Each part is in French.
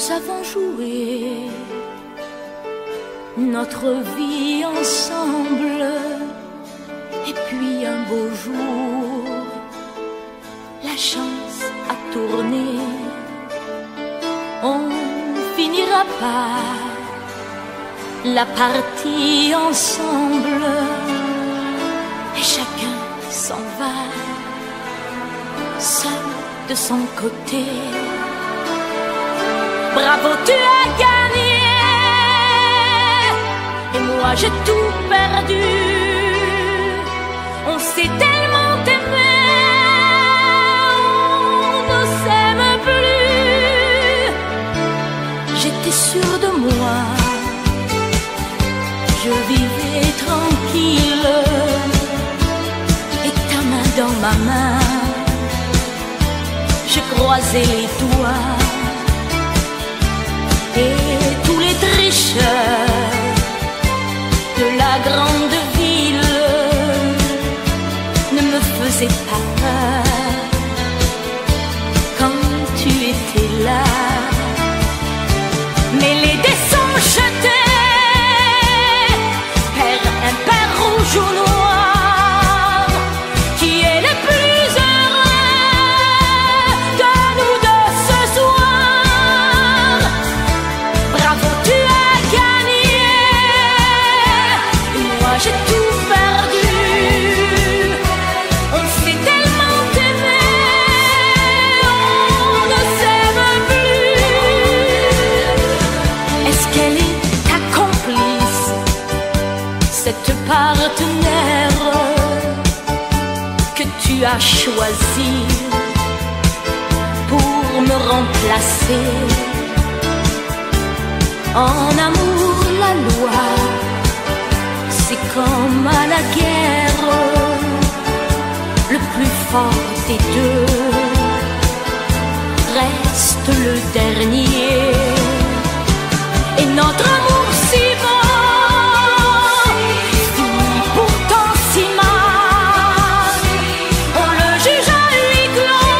Nous avons joué notre vie ensemble, et puis un beau jour, la chance a tourné. On finira par la partie ensemble, et chacun s'en va, seul de son côté. Bravo, tu as gagné, et moi j'ai tout perdu. On s'est tellement aimé, on ne s'aime plus. J'étais sûre de moi, je vivais tranquille, et ta main dans ma main, je croisais les doigts. Et tous les tricheurs de la grande ville ne me faisaient pas peur quand tu étais là. Mais les dés sont jetés, père impair, rouge ou noir, qui est le plus heureux de nous deux ce soir. Bravo, tu as gagné, et moi j'ai tout perdu. On s'est tellement aimé, on ne s'aime plus. Est-ce qu'elle est ta complice, cette partenaire que tu as choisi pour me remplacer? En amour, la loi, c'est comme à la guerre, le plus fort des deux reste le dernier. Et notre amour si beau finit pourtant si mal. On le juge à huis clos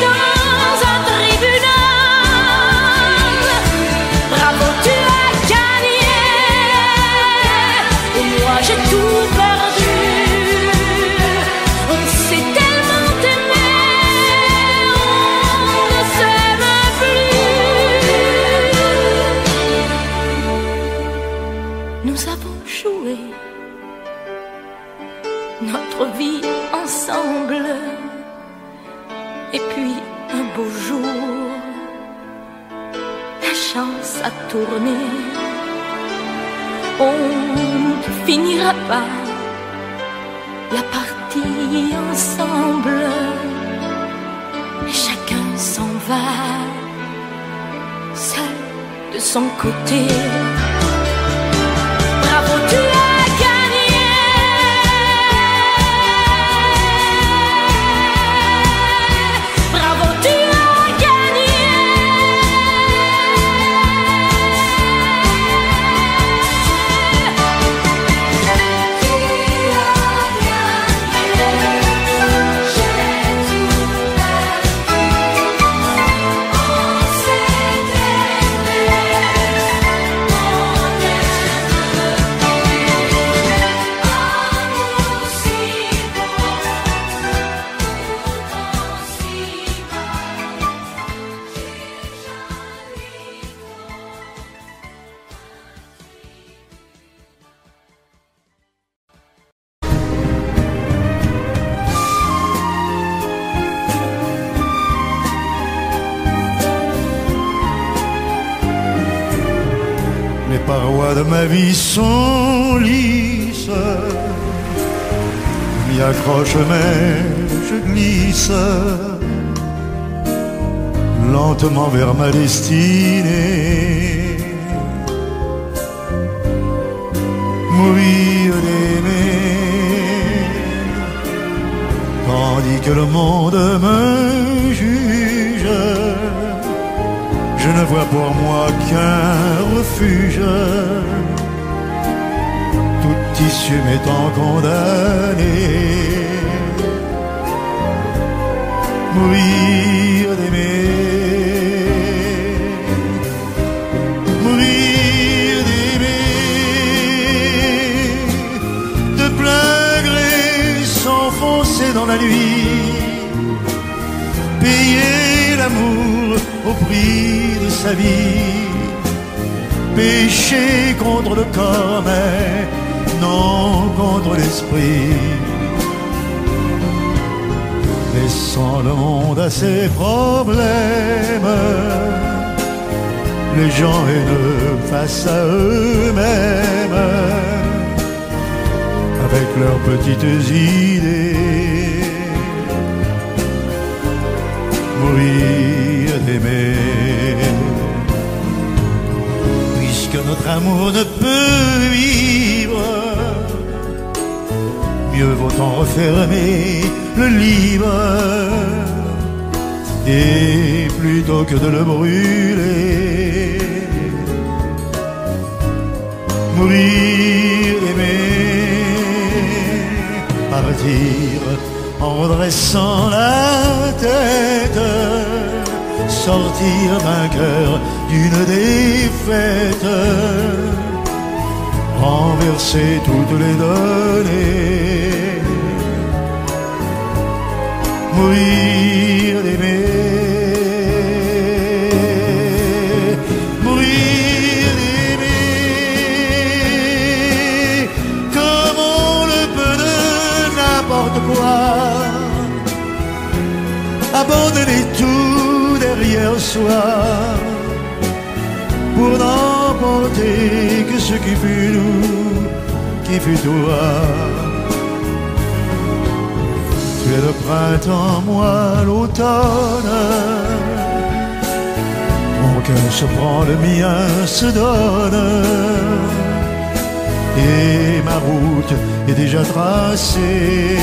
dans un tribunal. Bravo, tu as gagné, et moi j'ai tout perdu. On s'est tellement aimé, on ne s'aime plus. Nous avons joué notre vie ensemble, et puis un beau jour, la chance a tourné. On ne finira pas la partie ensemble, et chacun s'en va, seul de son côté. Bravo, tu as gagné, bravo, tu as gagné. Les parois de ma vie sont lisses, m'y accroche mais je glisse lentement vers ma destinée. Mourir d'aimer, tandis que le monde me juge, je ne vois pour moi qu'un refuge, toute issue m'étant condamnée. Mourir d'aimer, payer l'amour au prix de sa vie, pécher contre le corps mais non contre l'esprit, laissant le monde à ses problèmes, les gens haineux face à eux-mêmes, avec leurs petites idées, mourir d'aimer. Puisque notre amour ne peut vivre, mieux vaut en refermer le livre, et plutôt que de le brûler, mourir d'aimer, partir en redressant la tête, sortir vainqueur d'une défaite, renverser toutes les données, mourir d'aimer, mourir d'aimer, comme on le peut de n'importe quoi, abandonner tout derrière soi, pour n'emporter que ce qui fut nous, qui fut toi. Tu es le printemps, moi l'automne, mon cœur se prend, le mien se donne, et ma route est déjà tracée,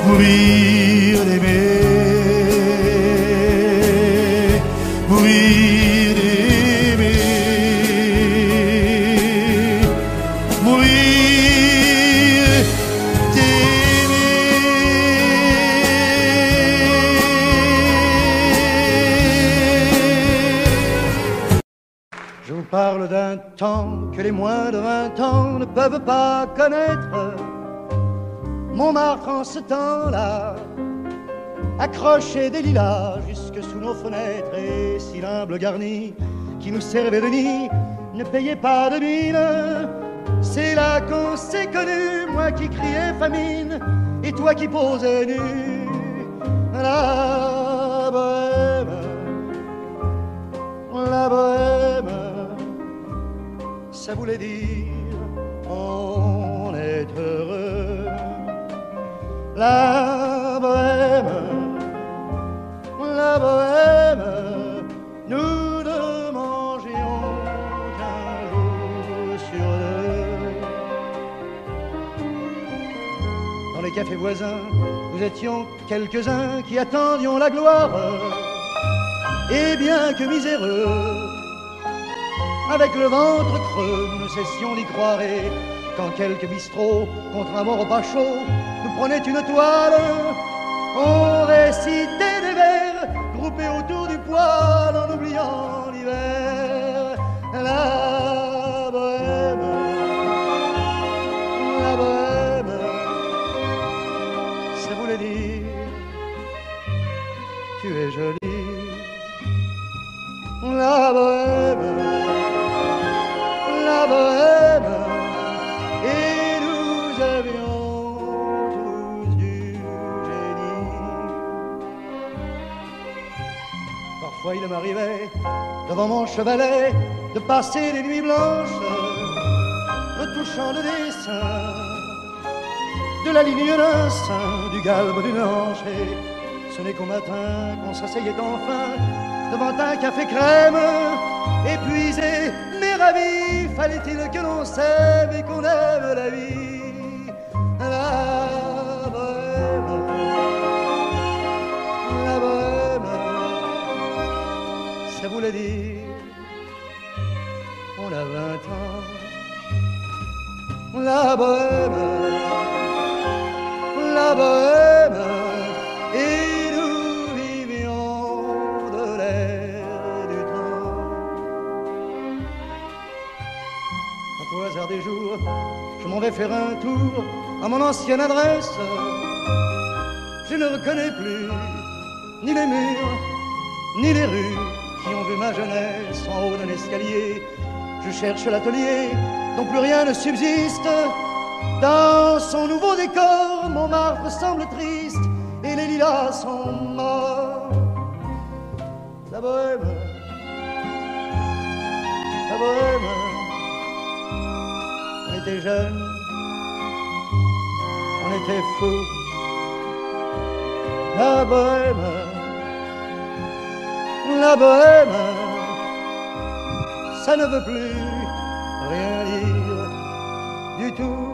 mourir d'aimer, mourir d'aimer, mourir d'aimer. Je vous parle d'un temps que les moins de 20 ans ne peuvent pas connaître. Montmartre en ce temps-là accrochait des lilas jusque sous nos fenêtres, et si l'humble garni qui nous servait de nid ne payait pas de mine, c'est là qu'on s'est connus, moi qui criais famine et toi qui posais nu. La bohème, ça voulait dire on est heureux. La bohème, nous ne mangions qu'un jour sur deux. Dans les cafés voisins, nous étions quelques-uns qui attendions la gloire, et bien que miséreux, avec le ventre creux, nous ne cessions d'y croire, et quand quelques bistrots, contre un bon repas chaud, nous prenaient une toile, on récitait des vers groupés autour du poêle en oubliant l'hiver. La bohème, ça voulait dire tu es jolie. La bohème, et nous avions tous du génie. Parfois il m'arrivait, devant mon chevalet, de passer des nuits blanches, retouchant le dessin de la ligne d'un sein, du galbe d'une hanche. Et ce n'est qu'au matin qu'on s'asseyait enfin devant un café crème, épuisé mais ravi. Fallait-il que l'on s'aime et qu'on aime la vie. La bohème, ça voulait dire on a 20 ans. La bohème, et nous vivions de l'air du temps. Quant au hasard des jours, je m'en vais faire un tour à mon ancienne adresse. je ne reconnais plus ni les murs, ni les rues qui ont vu ma jeunesse en haut d'un escalier. Je cherche l'atelier dont plus rien ne subsiste. Dans son nouveau décor, Montmartre semble triste et les lilas sont morts. La bohème, la bohème, on était jeunes, on était fous. La bohème, la bohème, ça ne veut plus rien dire du tout.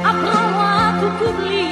Apprends-moi à tout oublier.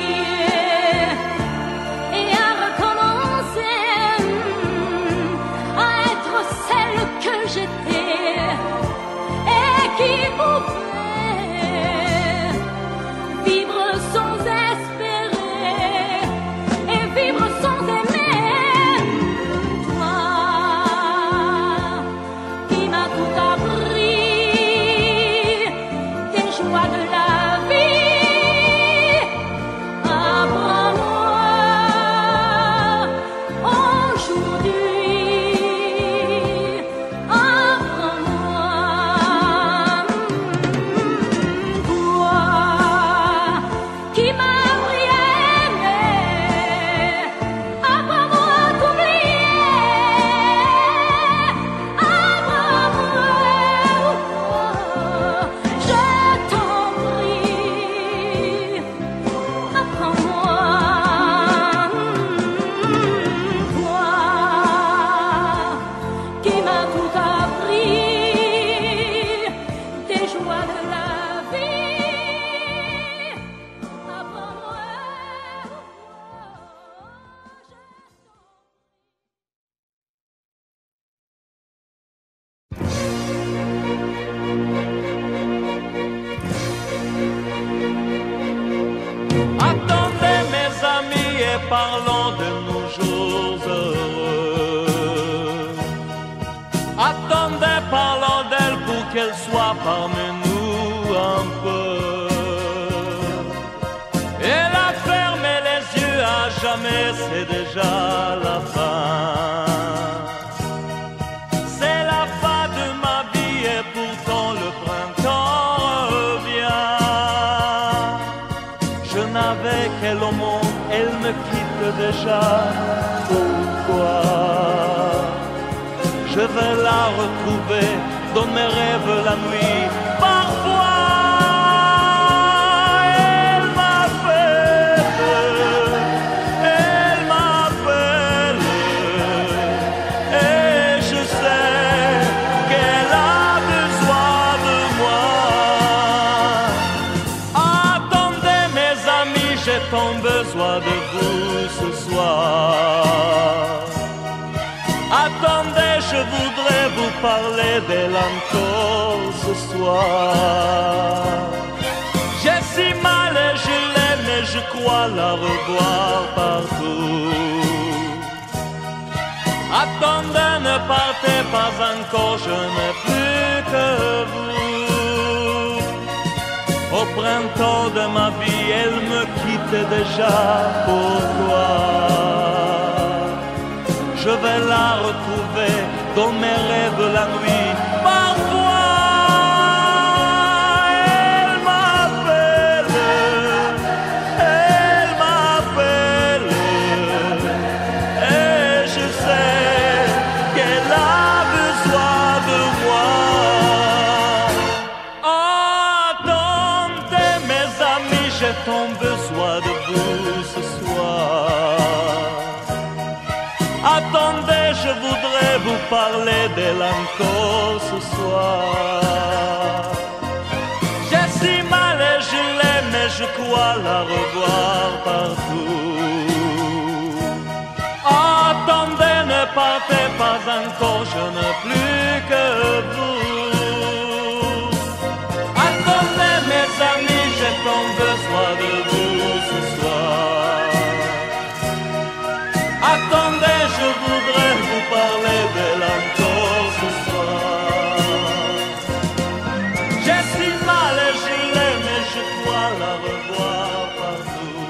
parlons de nos jours heureux. Attendez, parlons d'elle pour qu'elle soit parmi nous un peu. Elle a fermé les yeux à jamais, c'est déjà la fin. C'est la fin de ma vie et pourtant le printemps revient. Je n'avais qu'elle au monde, elle me quitte déjà. Pourquoi? Je vais la retrouver dans mes rêves la nuit. Parfois, elle m'appelle, et je sais qu'elle a besoin de moi. Attendez mes amis, j'ai tant besoin de vous ce soir. Attendez, je voudrais vous parler d'elle encore ce soir. J'ai si mal et je l'aime et je crois la revoir partout. Attendez, ne partez pas encore, je n'ai plus que vous. Au printemps de ma vie, elle me quitte déjà, pourquoi? Je vais la retrouver dans mes rêves la nuit. Parfois, elle m'appelle, et je sais qu'elle a besoin de moi. Attendez mes amis, j'ai tant besoin de vous ce soir. Attendez, je voudrais vous parler d'elle encore ce soir. J'ai si mal et je l'aime et je crois la revoir partout. Attendez, ne partez pas encore, je n'ai plus que vous. Attendez mes amis, j'ai tant besoin de vous ce soir. Attendez, je voudrais vous parler d'elle encore ce soir. J'ai si mal et je l'aime et je crois la revoir partout.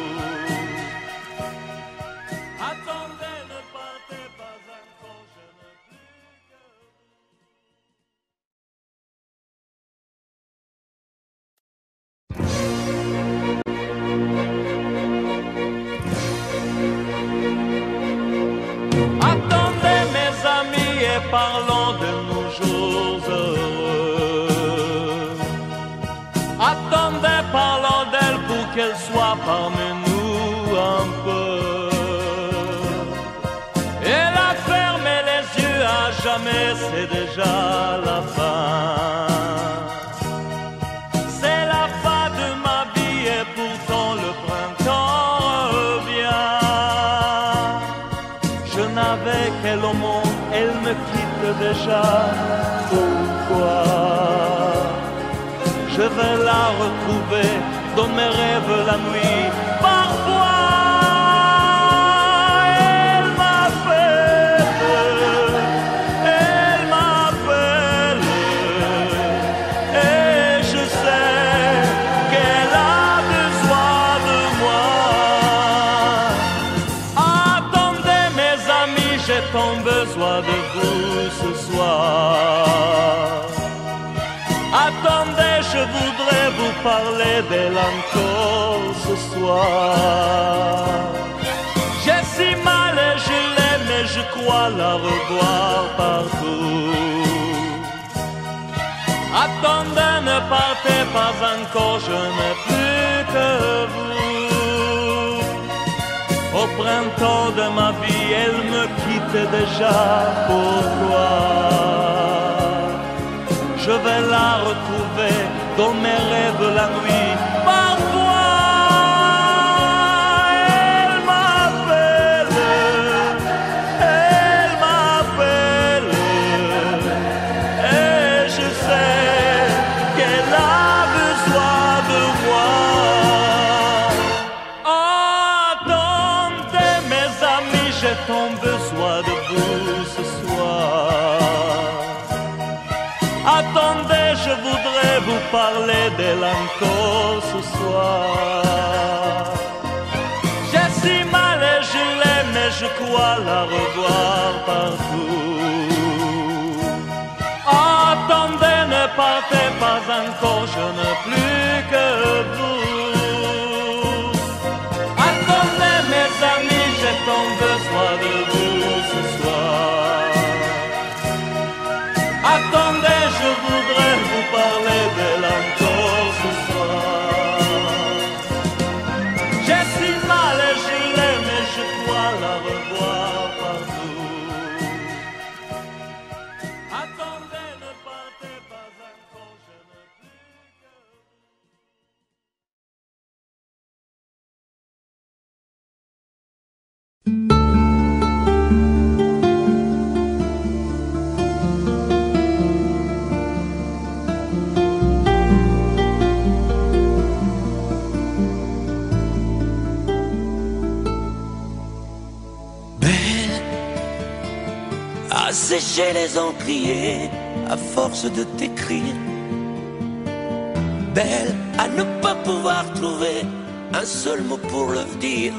Attendez, ne partez pas encore, je n'ai plus que Attendez mes amis et parlons de nos jours heureux. Attendez, parlons d'elle pour qu'elle soit parmi nous un peu. Elle a fermé les yeux à jamais, c'est déjà la fin. C'est la fin de ma vie et pourtant le printemps revient. Je n'avais qu'elle au monde, elle me quitte déjà. Pourquoi? Je vais la retrouver dans mes rêves la nuit. Parfois, elle m'appelle, et je sais qu'elle a besoin de moi. Attendez mes amis, j'ai tant besoin de vous ce soir. Attendez, je voudrais vous parler d'elle encore ce soir. J'ai si mal et je l'aime et je crois la revoir partout. Attendez, ne partez pas encore, je n'ai plus que vous. Au printemps de ma vie, elle me quitte déjà, pourquoi? Je vais la retrouver dans mes rêves la nuit. Parfois, elle m'appelle, et je sais qu'elle a besoin de moi. Attendez Attendez, je voudrais vous parler d'elle encore ce soir. J'ai si mal et je l'aime et je crois la revoir partout. Attendez, ne partez pas encore, je n'ai plus que vous. Attendez mes amis, j'ai tant besoin de vous ce soir. Attendez, je voudrais vous parler d'elle encore ce soir. J'ai si mal et je l'aime et je crois la revoir partout. Attendez, ne partez pas encore, je n'ai plus que vous. Sécher les encriers à force de t'écrire. Belle à ne pas pouvoir trouver un seul mot pour le dire.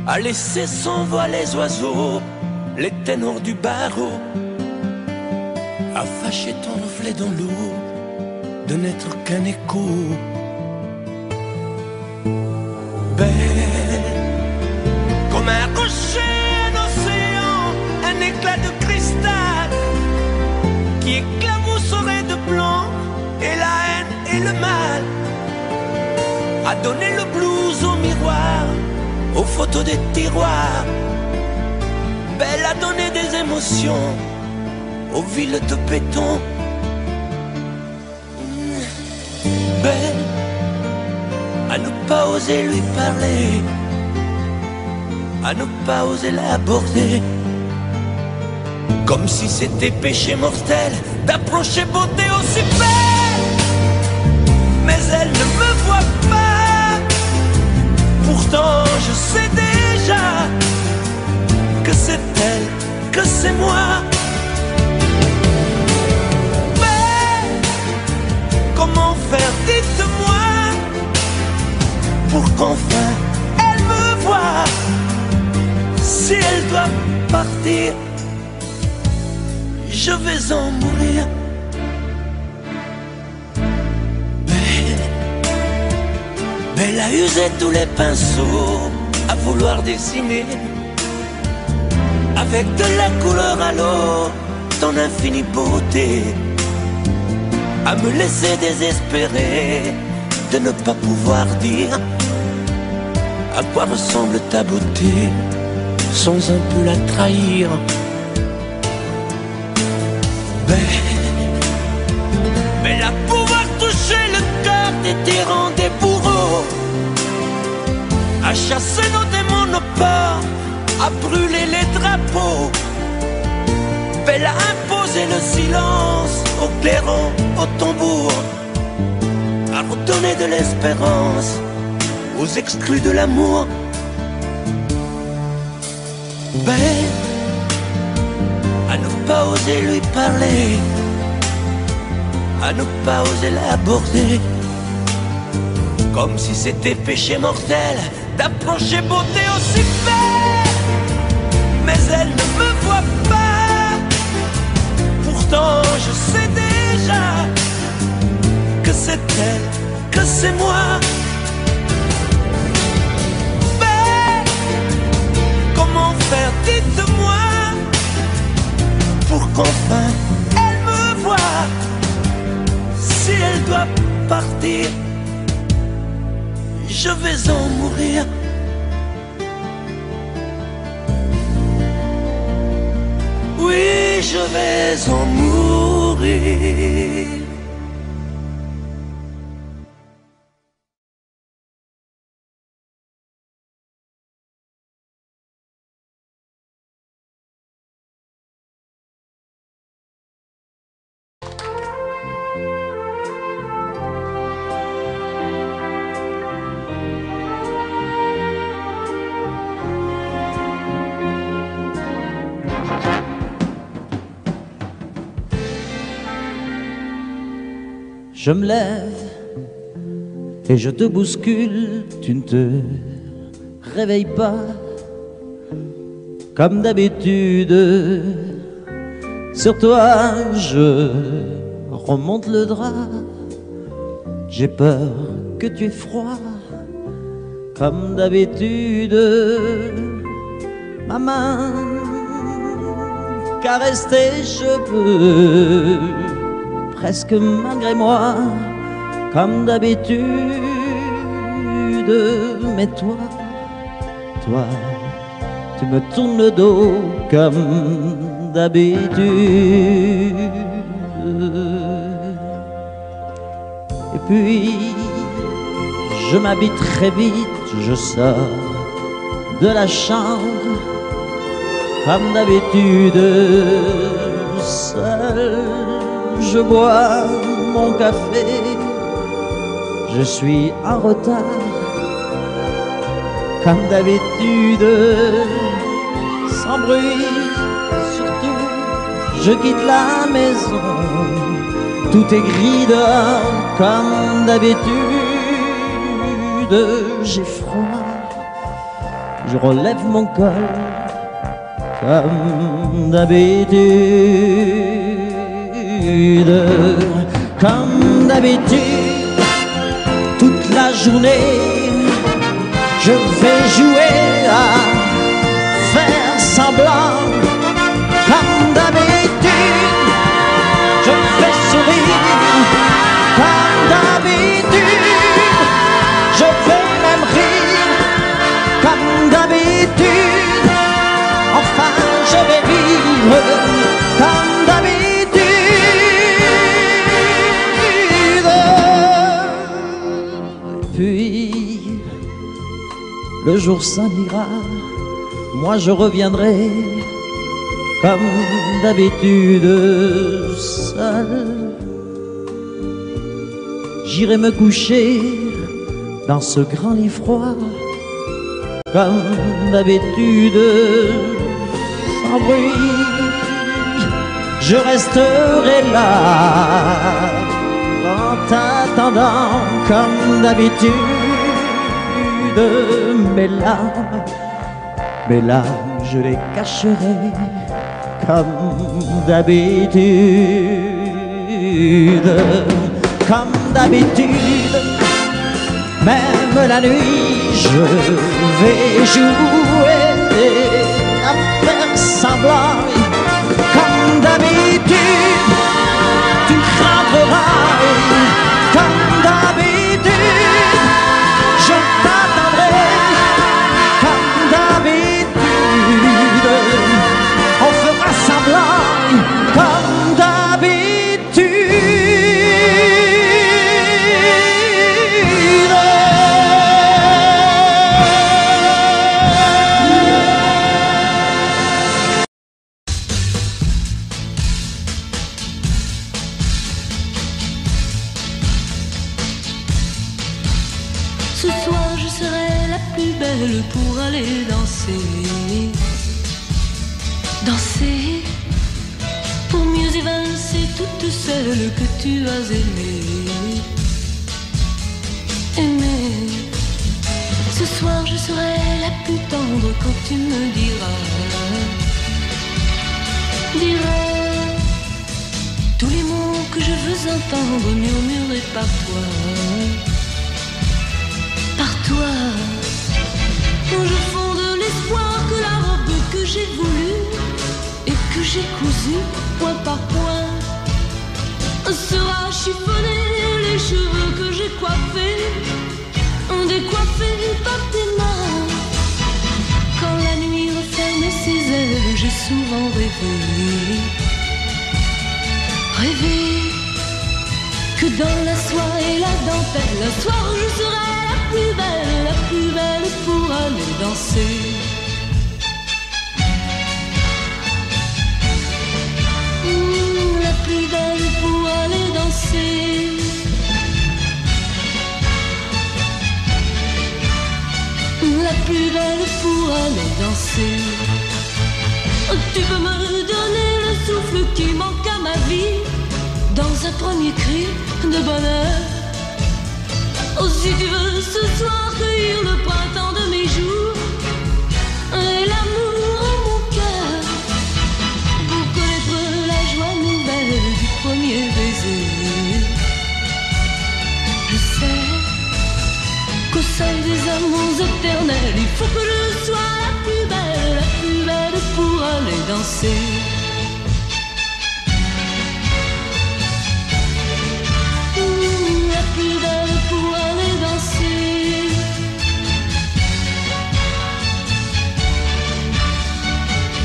À laisser sans voix les oiseaux, les ténors du barreau. À fâcher ton reflet dans l'eau, de n'être qu'un écho. Belle comme un rocher, un éclat de cristal qui éclabousserait de blanc et la haine et le mal, a donné le blues au miroir, aux photos des tiroirs. Belle a donné des émotions aux villes de béton. Belle à ne pas oser lui parler, à ne pas oser l'aborder, comme si c'était péché mortel d'approcher beauté aussi belle. Mais elle ne me voit pas, pourtant je sais déjà que c'est elle, que c'est moi. Mais comment faire, dites-moi, pour qu'enfin elle me voie. Si elle doit partir, je vais en mourir. Belle a usé tous les pinceaux à vouloir dessiner avec de la couleur à l'eau ton infinie beauté, à me laisser désespérer de ne pas pouvoir dire à quoi ressemble ta beauté sans un peu la trahir. Belle à pouvoir toucher le cœur des tyrans, des bourreaux, à chasser nos démons, nos peurs, à brûler les drapeaux. Belle à imposer le silence au clairon, au tambour, à redonner de l'espérance aux exclus de l'amour. Belle à ne pas oser lui parler, à ne pas oser l'aborder, comme si c'était péché mortel d'approcher beauté aussi belle. Mais elle ne me voit pas, pourtant je sais déjà que c'est elle, que c'est moi. Belle, comment faire, dites-moi, pour qu'enfin elle me voie. Si elle doit partir, je vais en mourir. Oui, je vais en mourir. Je me lève et je te bouscule, tu ne te réveilles pas comme d'habitude. Sur toi je remonte le drap, j'ai peur que tu aies froid comme d'habitude. Ma main caresse tes cheveux, presque malgré moi, comme d'habitude. Mais toi, tu me tournes le dos comme d'habitude. Et puis, je m'habille très vite, je sors de la chambre comme d'habitude. Seul, je bois mon café, je suis en retard comme d'habitude. Sans bruit, surtout, je quitte la maison, tout est gris dehors comme d'habitude. J'ai froid, je relève mon col comme d'habitude. Comme d'habitude, toute la journée, je vais jouer à faire semblant. Comme d'habitude, je fais sourire. Comme d'habitude, je vais même rire. Comme d'habitude, enfin je vais vivre comme d'habitude. Puis le jour s'en ira, moi je reviendrai comme d'habitude seul. J'irai me coucher dans ce grand lit froid comme d'habitude, sans bruit. Je resterai là en t'attendant comme d'habitude. Mes larmes, je les cacherai comme d'habitude. Comme d'habitude, même la nuit, je vais jouer à faire semblant. Comme d'habitude, tu rentreras. Comme d'habitude, je t'attendrai. Comme d'habitude, on fera semblant. Comme d'habitude. Ce soir je serai la plus belle pour aller danser. Danser pour mieux évincer toutes celles que tu as aimées. Aimer. Ce soir je serai la plus tendre quand tu me diras. Diras tous les mots que je veux entendre murmurés par toi. Par toi, où je fonde l'espoir que la robe que j'ai voulue et que j'ai cousue point par point sera chiffonnée, les cheveux que j'ai coiffés, décoiffés par tes mains. Quand la nuit refermait ses ailes, j'ai souvent rêvé, rêvé que dans la soie et la dentelle, un soir je serai la plus belle pour aller danser. La plus belle pour aller danser. La plus belle pour aller danser. Tu peux me donner le souffle qui manque à ma vie dans un premier cri de bonheur. Oh, si tu veux ce soir cueillir le printemps de mes jours et l'amour en mon cœur, pour connaître la joie nouvelle du premier baiser. Je sais qu'au sein des amours éternels, il faut que je sois la plus belle pour aller danser. La plus belle pour aller danser.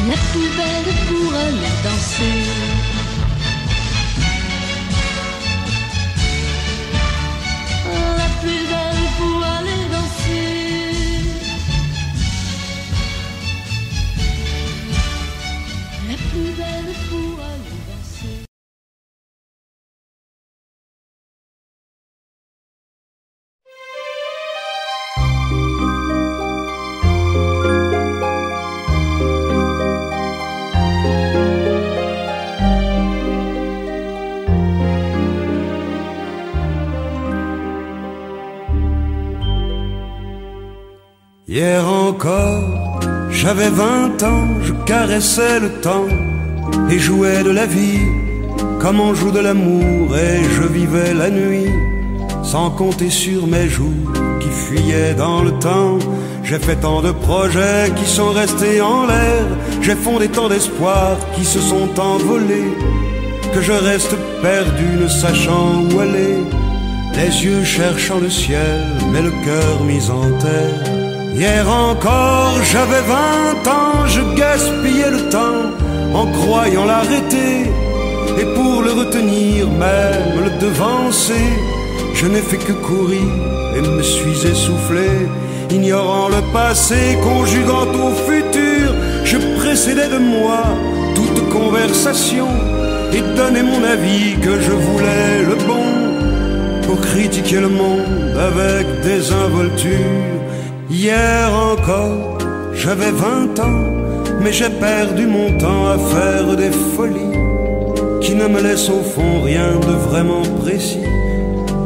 La plus belle pour aller danser. La plus belle pour aller danser. La plus belle pour aller danser. Hier encore, j'avais 20 ans, je caressais le temps et jouais de la vie comme on joue de l'amour, et je vivais la nuit sans compter sur mes jours qui fuyaient dans le temps. J'ai fait tant de projets qui sont restés en l'air, j'ai fondé tant d'espoirs qui se sont envolés, que je reste perdu ne sachant où aller, les yeux cherchant le ciel mais le cœur mis en terre. Hier encore, j'avais 20 ans, je gaspillais le temps en croyant l'arrêter, et pour le retenir, même le devancer, je n'ai fait que courir et me suis essoufflé. Ignorant le passé, conjuguant au futur, je précédais de moi toute conversation et donnais mon avis que je voulais le bon, pour critiquer le monde avec désinvolture. Hier encore, j'avais 20 ans, mais j'ai perdu mon temps à faire des folies qui ne me laissent au fond rien de vraiment précis,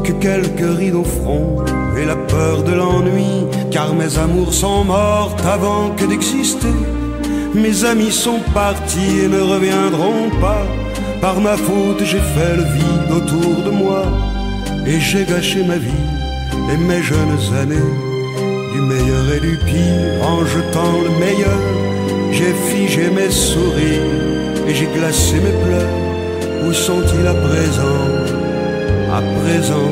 que quelques rides au front et la peur de l'ennui, car mes amours sont mortes avant que d'exister. Mes amis sont partis et ne reviendront pas. Par ma faute, j'ai fait le vide autour de moi, et j'ai gâché ma vie et mes jeunes années, du meilleur et du pire, en jetant le meilleur. J'ai figé mes sourires et j'ai glacé mes pleurs. Où sont-ils à présent? À présent,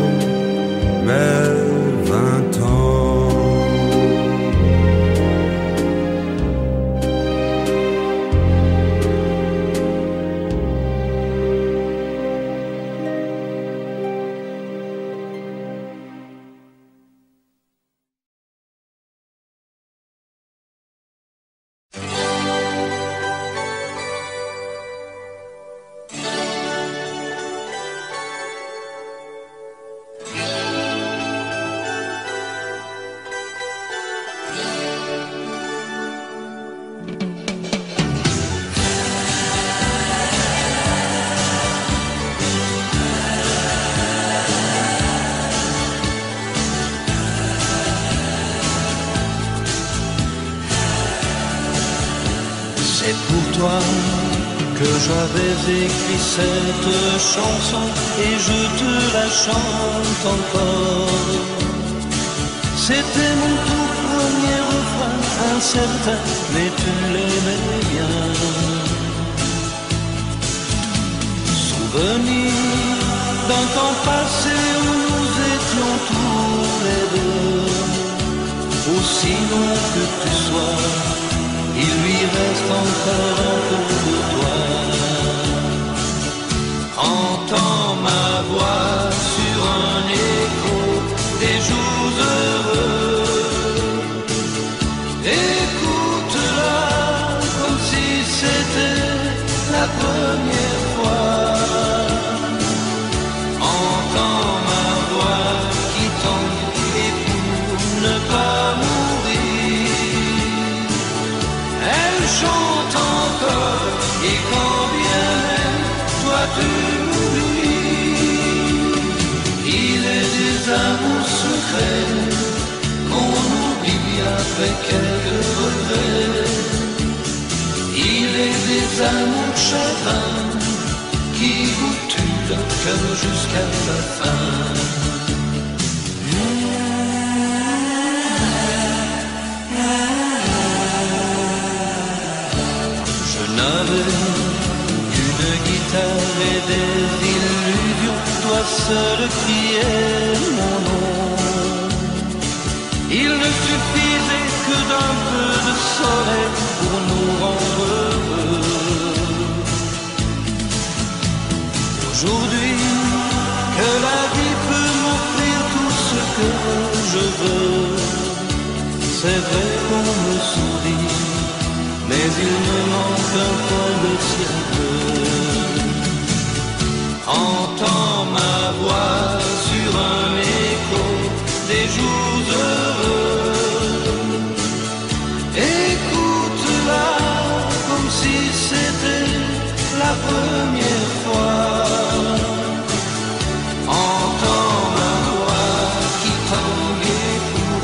mes 20 ans. C'est pour toi que j'avais écrit cette chanson et je te la chante encore. C'était mon tout premier refrain, incertain, mais tu l'aimais bien. Souvenir d'un temps passé où nous étions tous les deux, aussi long que tu sois, il lui reste encore un peu de toi. Entends ma voix sur un écho des jours heureux. Écoute-la comme si c'était la première fois. Entends ma voix qui tombe et pour ne pas mourir, elle chante encore, et quand bien même toi tu m'oublies. chagrin qui vous tue le cœur jusqu'à la fin. Je n'avais qu'une guitare et des illusions, toi seul criais mon nom. Il ne suffisait que d'un peu de soleil pour nous rendre heureux. Aujourd'hui, que la vie peut m'offrir tout ce que je veux, c'est vrai qu'on me sourit, mais il me manque un point de cirque. Entends ma voix sur un écho des jours heureux. Écoute-la comme si c'était la première fois. Entends ma voix qui tanguait pour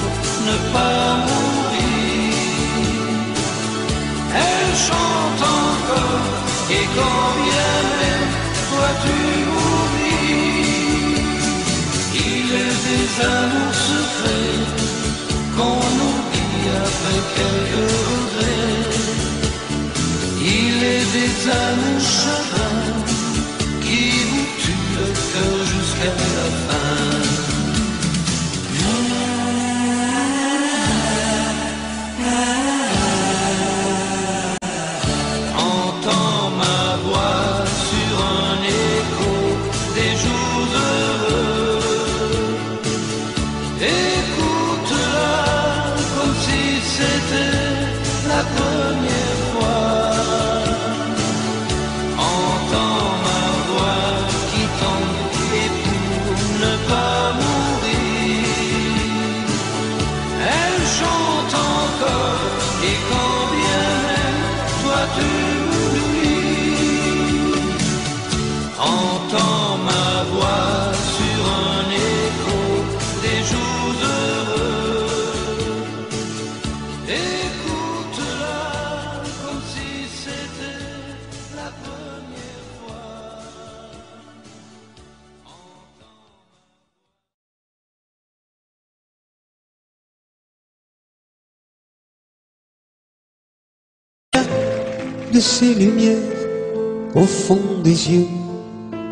ne pas mourir. Elle chante encore et quand bien même toi tu oublies. Il est des amours secrets qu'on oublie après quelques regrets. Il est des amours chagrins qui vous tuent le cœur jusqu'à la fin. Entends ma voix sur un écho des jours heureux. Écoute-la comme si c'était la première fois. Entends ma voix qui tombe et pour ne pas mourir. Elle chante encore et quand bien même toi tu m'oublies. Entends ma voix sur un écho des jours heureux. Écoute-la comme si c'était la première fois. De ces lumières au fond des yeux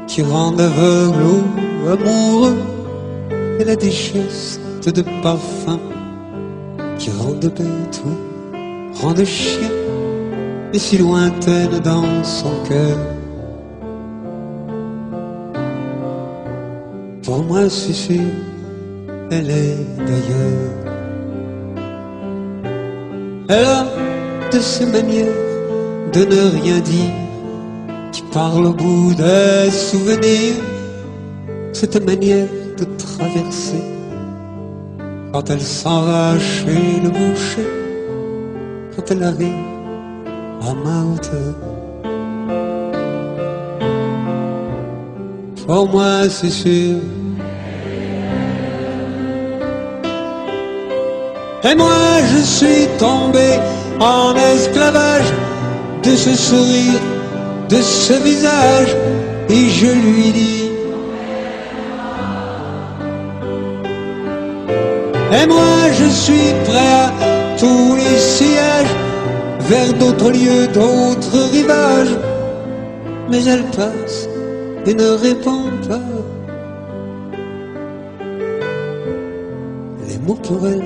qui rendent aveugle ou amoureux, et la digeste de parfums qui rendent bête ou rendent chien, et si lointaine dans son cœur. Pour moi c'est sûr, elle est d'ailleurs. Elle a de ces manières de ne rien dire, qui parle au bout des souvenirs, cette manière de traverser quand elle s'en va chez le boucher, quand elle arrive à ma hauteur. Pour moi c'est sûr. Et moi je suis tombé en esclavage de ce sourire, de ce visage, et je lui dis: et moi je suis prêt à tous les sillages, vers d'autres lieux, d'autres rivages. Mais elle passe et ne répond pas. Les mots pour elle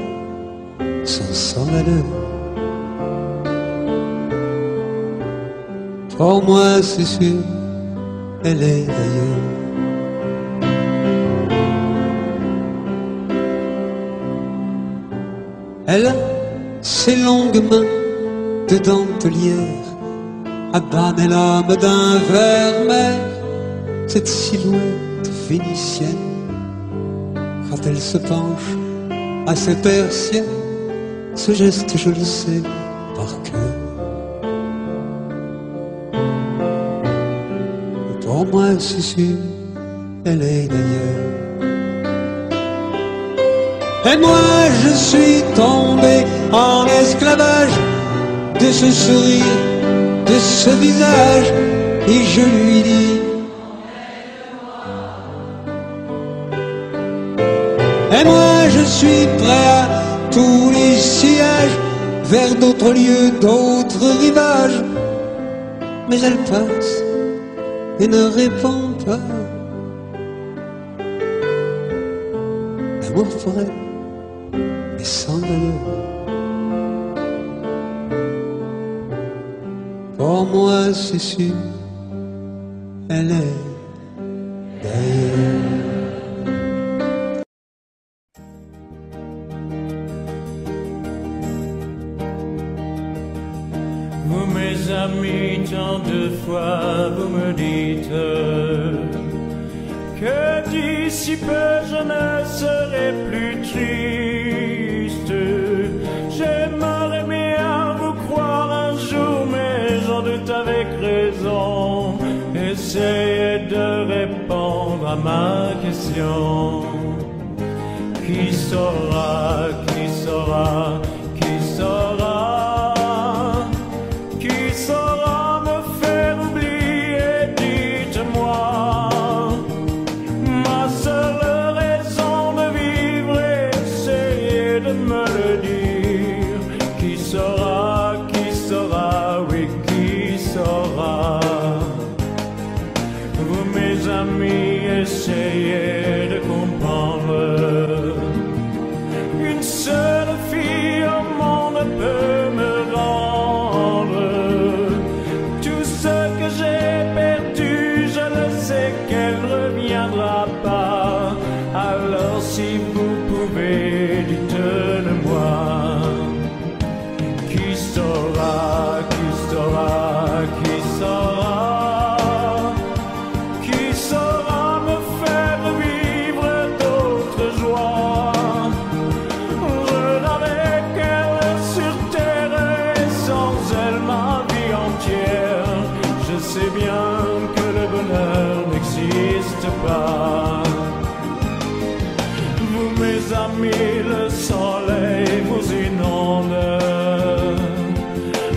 sont sans valeur. Pour moi c'est sûr, elle est d'ailleurs. Elle a ses longues mains de dentelière à banner l'âme d'un vermeil, cette silhouette vénitienne quand elle se penche à ses persiennes. Ce geste je le sais par cœur. Pour moi c'est sûr, elle est d'ailleurs. Et moi je suis tombé en esclavage de ce sourire, de ce visage, et je lui dis et moi je suis prêt à tous les sillages vers d'autres lieux, d'autres rivages. Mais elle passe et ne répond pas. L'amour pour elle est sans valeur. Pour moi c'est sûr, elle est d'ailleurs. Vous mes amis, tant de fois vous me dites que d'ici peu je ne serai plus triste. J'aimerais bien vous croire un jour, mais j'en doute avec raison. Essayez de répondre à ma question. Qui saura, qui saura, qui saura? Essayez de comprendre. Une seule fille au monde peut me rendre tout ce que j'ai perdu. Je le sais qu'elle ne reviendra pas. Alors si vous pouvez, dites-le-moi. Qui saura, qui saura, qui saura? C'est bien que le bonheur n'existe pas. Vous mes amis, le soleil vous inonde.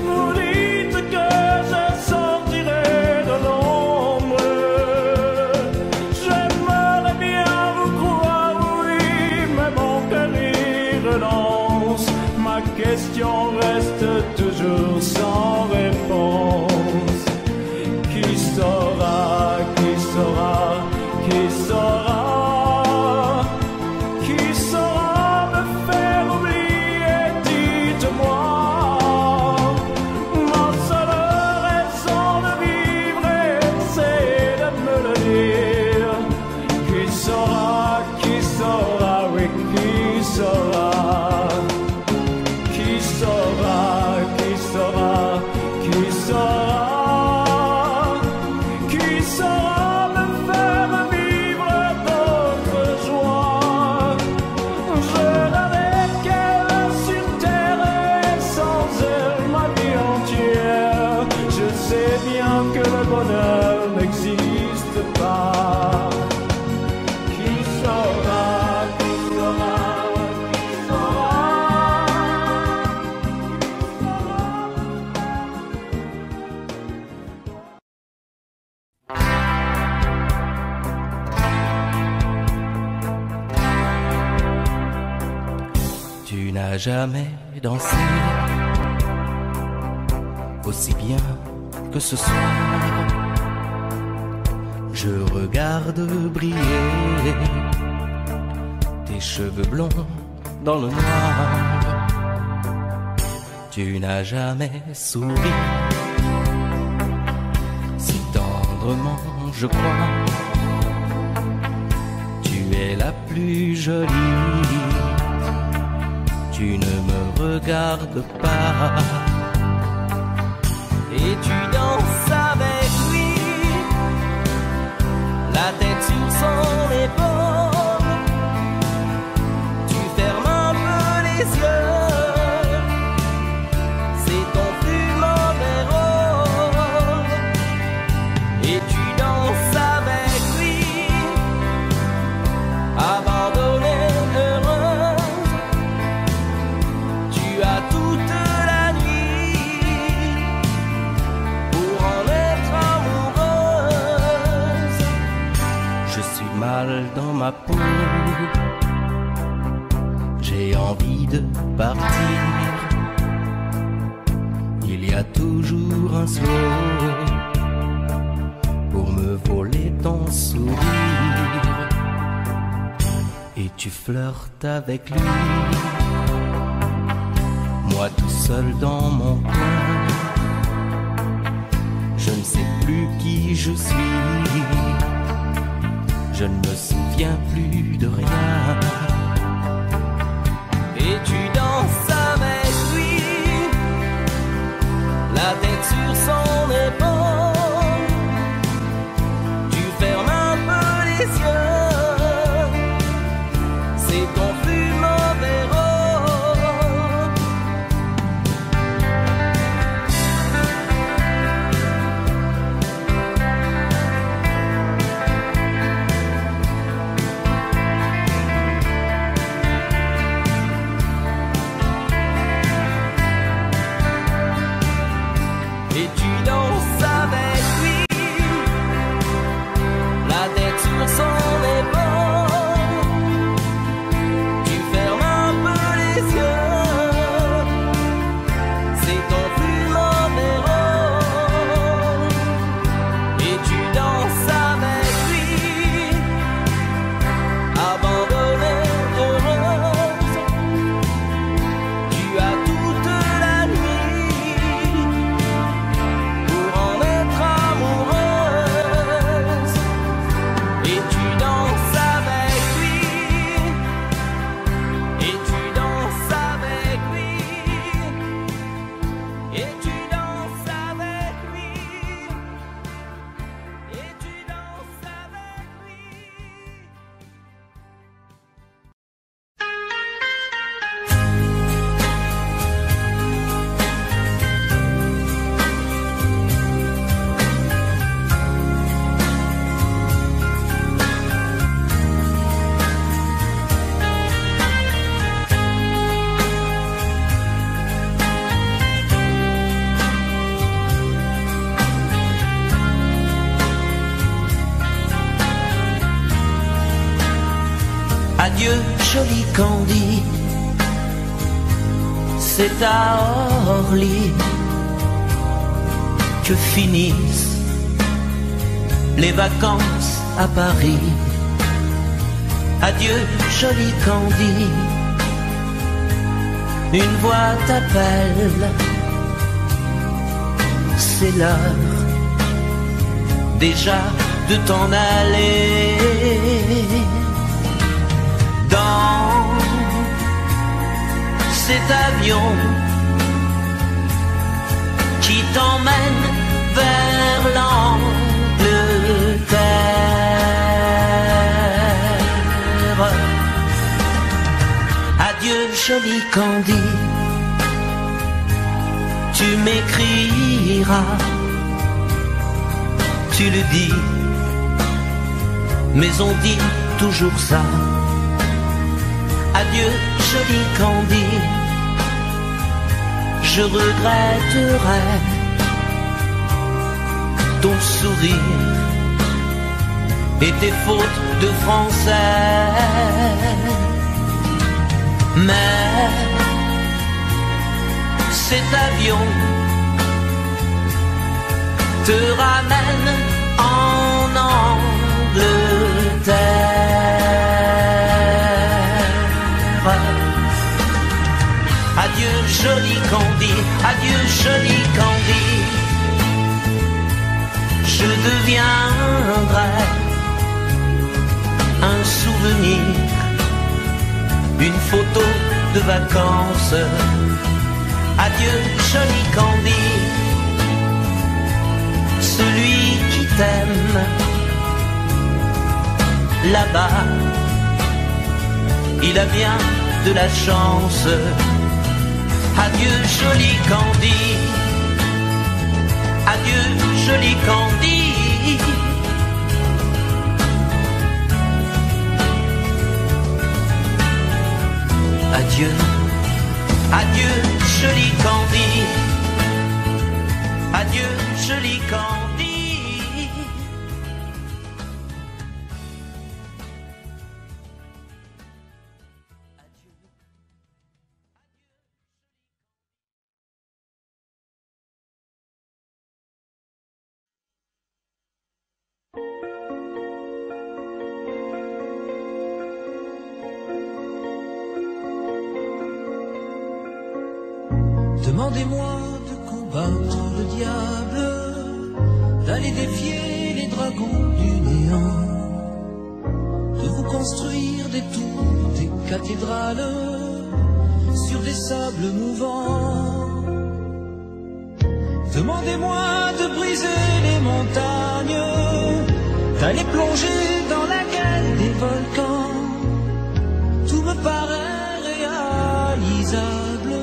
Vous dites que je sortirai de l'ombre. J'aimerais bien vous croire, oui, mais mon cœur y renonce. Ma question reste toujours sans réponse. Qui saura, qui saura, qui saura, qui saura me faire oublier, dites-moi. Ma seule raison de vivre, c'est de me le dire. Qui saura, oui, qui saura, qui saura, qui saura, qui saura. Que le bonheur n'existe pas. Qui saura, qui saura, qui saura? Tu n'as jamais dansé aussi bien que ce soir. Je regarde briller tes cheveux blonds dans le noir. Tu n'as jamais souri si tendrement, je crois. Tu es la plus jolie. Tu ne me regardes pas. Et tu danses avec lui, la tête sur son épaule. Tu fermes un peu les yeux, c'est ton plus mauvais rôle. Et tu danses avec lui, abandonnée, heureuse. Tu as toute la nuit pour en être amoureux. ma peau. J'ai envie de partir. Il y a toujours un slow pour me voler ton sourire. Et tu flirtes avec lui, moi tout seul dans mon coin. Je ne sais plus qui je suis, je ne me souviens plus de rien. Et tu danses avec lui, la tête sur son épaule. Tu fermes un peu les yeux, c'est ton plus mauvais rôle. Et tu danses avec lui, la tête sur son épaule. Tu fermes un peu les yeux, c'est ton plus mauvais rôle. Et tu danses avec lui, abandonnée, heureuse. Tu as toute la nuit pour en être amoureuse. Et tu danses avec lui, et tu danses avec lui, et tu danses avec lui, et tu danses avec lui. Adieu, joli Candy, c'est à Orly que finissent les vacances à Paris. Adieu, joli Candy, une voix t'appelle, c'est l'heure déjà de t'en aller. Dans cet avion qui t'emmène vers l'Angleterre. Adieu, joli Candy, tu m'écriras, tu le dis, mais on dit toujours ça. Adieu, joli Candy, je regretterai ton sourire et tes fautes de français. Mais cet avion te ramène en Angleterre. Adieu, joli Candy, adieu, joli Candy, je deviendrai un souvenir, une photo de vacances. Adieu, joli Candy, celui qui t'aime là-bas, il a bien de la chance. Adieu, joli Candy, adieu, joli Candy. Adieu, adieu, joli Candy, adieu, joli Candy. Demandez-moi de combattre le diable, d'aller défier les dragons du néant, de vous construire des tours, des cathédrales sur des sables mouvants. Demandez-moi de briser les montagnes, d'aller plonger dans la gueule des volcans. Tout me paraît réalisable.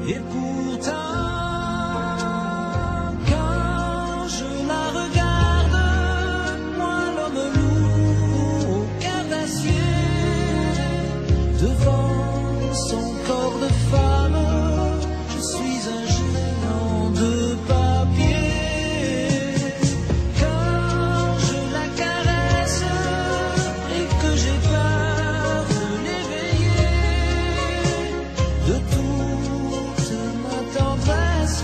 Et pourtant, quand je la regarde, moi l'homme lourd au cœur d'acier, devant son corps de femme, je suis un géant de papier. Quand je la caresse et que j'ai peur de l'éveiller, de toute ma tendresse,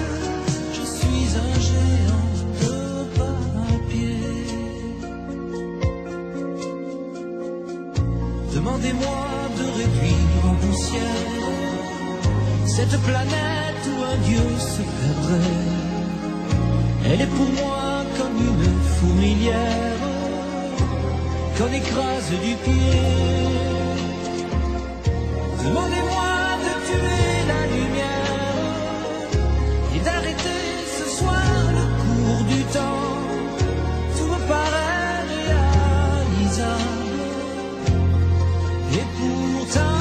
je suis un géant de papier. Demandez-moi de réduire en poussière cette planète où un dieu se perdrait. Elle est pour moi comme une fourmilière qu'on écrase du pied. Demandez-moi de tuer la lumière et d'arrêter ce soir le cours du temps. Tout me paraît réalisable. Et pourtant,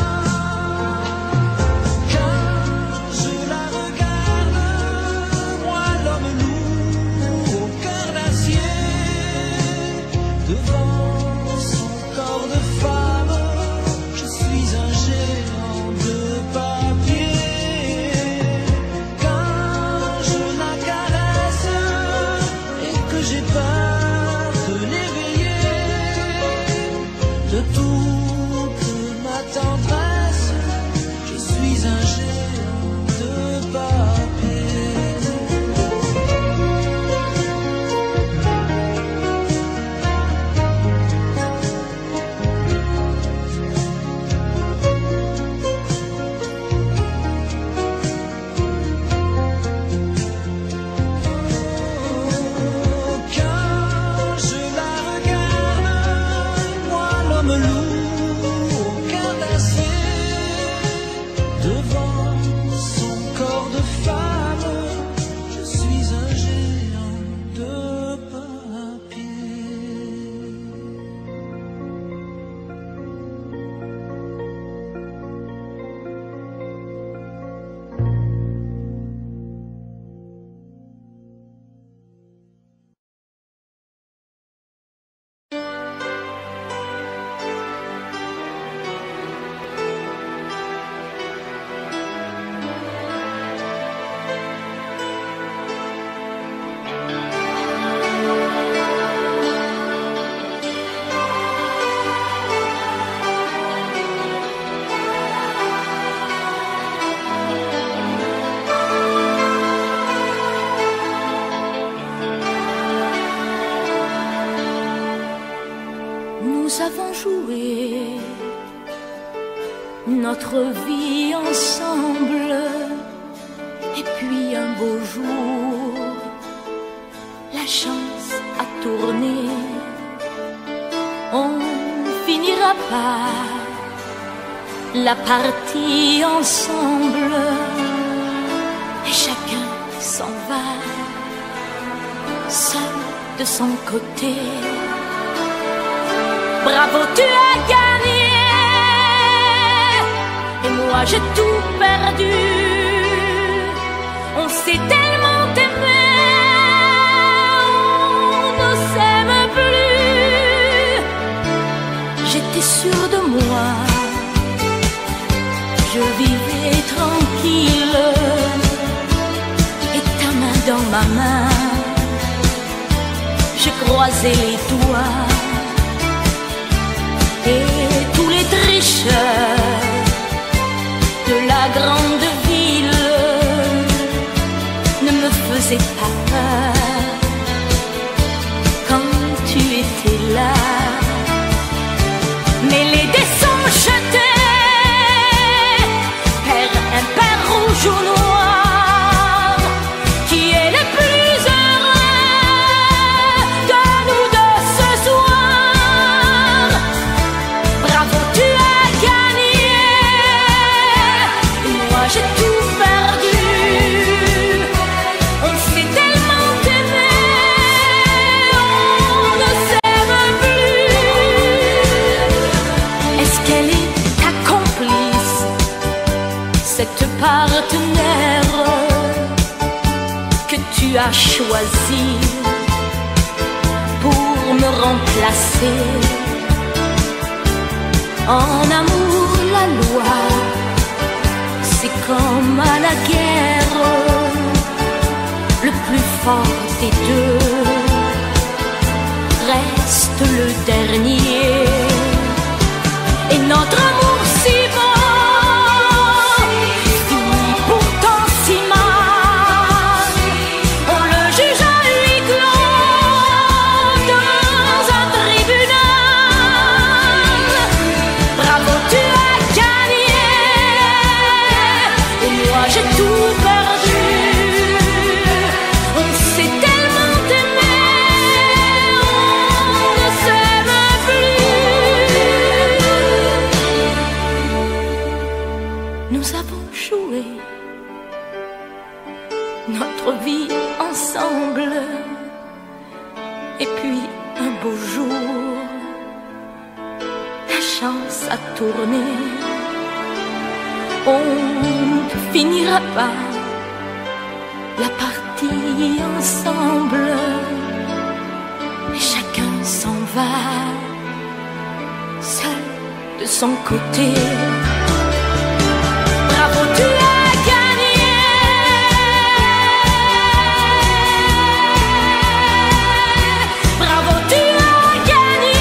nous avons joué notre vie ensemble, et puis un beau jour, la chance a tourné. On finira par la partie ensemble, et chacun s'en va, seul de son côté. Bravo, tu as gagné, et moi j'ai tout perdu. On s'est tellement aimé, on ne s'aime plus. J'étais sûre de moi, je vivais tranquille, et ta main dans ma main, je croisais les doigts. Et tous les tricheurs de la grande ville ne me faisaient pas peur quand tu étais là. Mais les dés sont jetés, pair impair rouge ou cette partenaire que tu as choisi pour me remplacer. En amour, la loi, c'est comme à la guerre, le plus fort des deux reste le dernier. Et notre amour si beau finit pourtant si mal. On le juge à huis clos dans un tribunal. Bravo, tu as gagné et moi j'ai tout perdu. On s'est tellement aimé, on ne s'aime plus. Nous avons joué notre vie ensemble. Et puis un beau jour, la chance a tourné. On ne finira pas la partie ensemble. Et chacun s'en va, seul de son côté. Bravo, tu as gagné. Bravo, tu as gagné.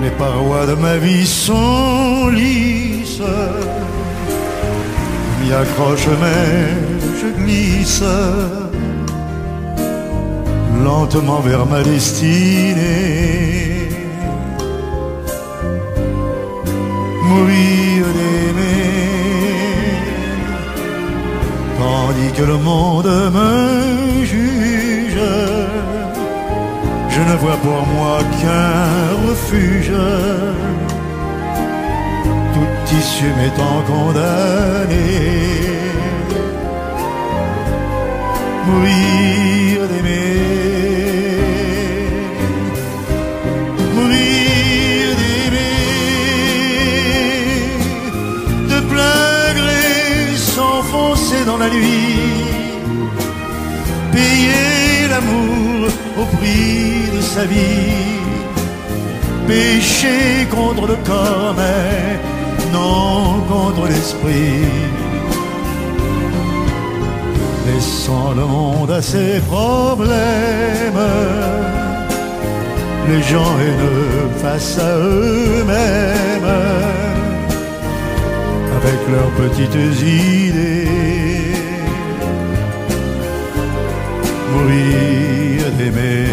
Les parois de ma vie sont lisses, m'y accroche mais je glisse lentement vers ma destinée. Mourir d'aimer, tandis que le monde me juge. Je ne vois pour moi qu'un refuge, toute issue m'étant condamnée. Mourir d'aimer, mourir d'aimer, de plein gré s'enfoncer dans la nuit, payer l'amour au prix de sa vie, pécher contre le corps mais non contre l'esprit, laissant le monde à ses problèmes, les gens haineux face à eux-mêmes, avec leurs petites idées. Mourir d'aimer,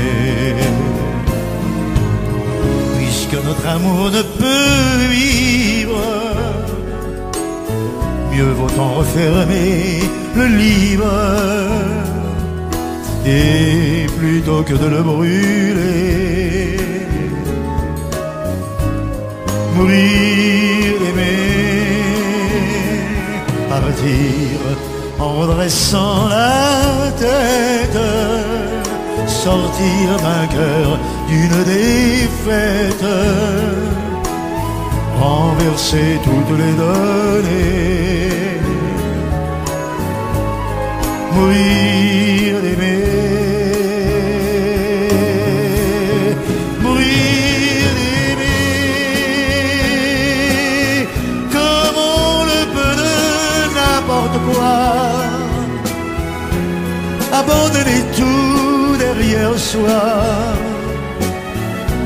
puisque notre amour ne peut vivre, mieux vaut en refermer le livre, et plutôt que de le brûler, mourir d'aimer, partir en redressant la tête, sortir vainqueur d'une défaite, renverser toutes les données, mourir d'aimer, mourir d'aimer, comme on le peut de n'importe quoi. Abandonner tout derrière soi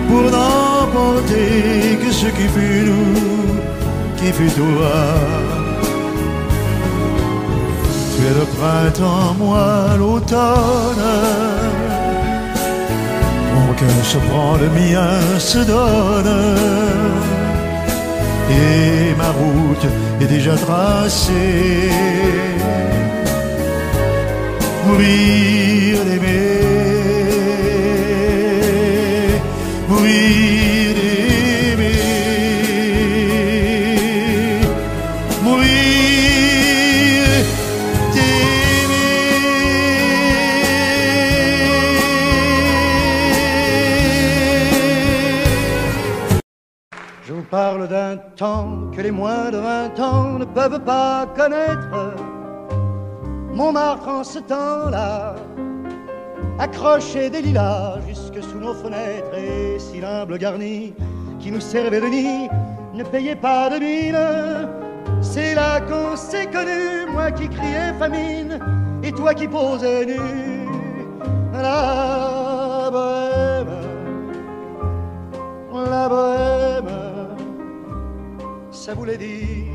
pour n'emporter que ce qui fut nous, qui fut toi. Tu es le printemps, moi l'automne. Mon cœur se prend, le mien se donne. Et ma route est déjà tracée. Mourir d'aimer, mourir d'aimer, mourir d'aimer. Je vous parle d'un temps que les moins de 20 ans ne peuvent pas connaître. Montmartre en ce temps-là accrochait des lilas jusque sous nos fenêtres, et si l'humble garni qui nous servait de nid ne payait pas de mine, c'est là qu'on s'est connus, moi qui criais famine et toi qui posais nu. La bohème, la bohème, ça voulait dire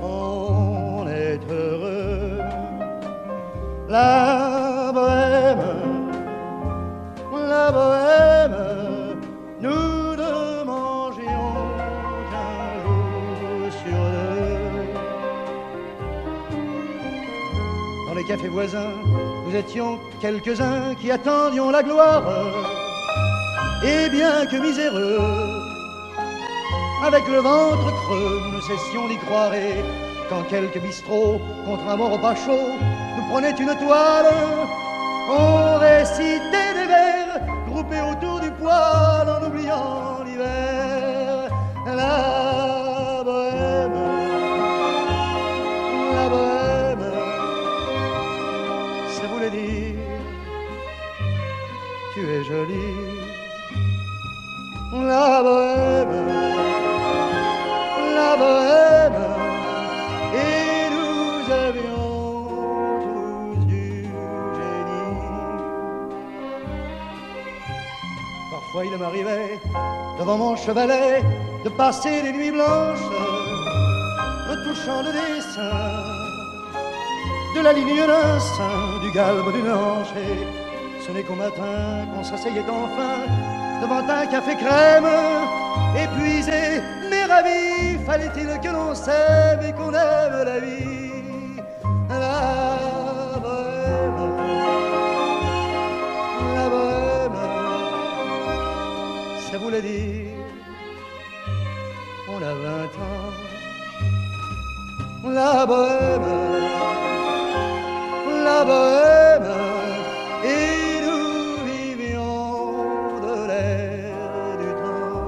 on est heureux. La bohème, nous ne mangions qu'un jour sur deux. Dans les cafés voisins, nous étions quelques-uns qui attendions la gloire. Et bien que miséreux, avec le ventre creux, nous ne cessions d'y croire. Et quand quelques bistrots, contre un bon repas chaud, nous prenaient une toile, on récitait des vers groupés autour du poêle en oubliant l'hiver. La bohème, ça voulait dire tu es jolie. La bohème, et nous avions tous du génie. Parfois il m'arrivait, devant mon chevalet, de passer des nuits blanches, retouchant le dessin de la ligne d'un sein, du galbe d'une hanche. Et ce n'est qu'au matin qu'on s'asseyait enfin devant un café crème, épuisé mais ravi. Fallait-il que l'on s'aime et qu'on aime la vie. La bohème, ça voulait dire on a 20 ans. La bohème, et nous vivions de l'air du temps.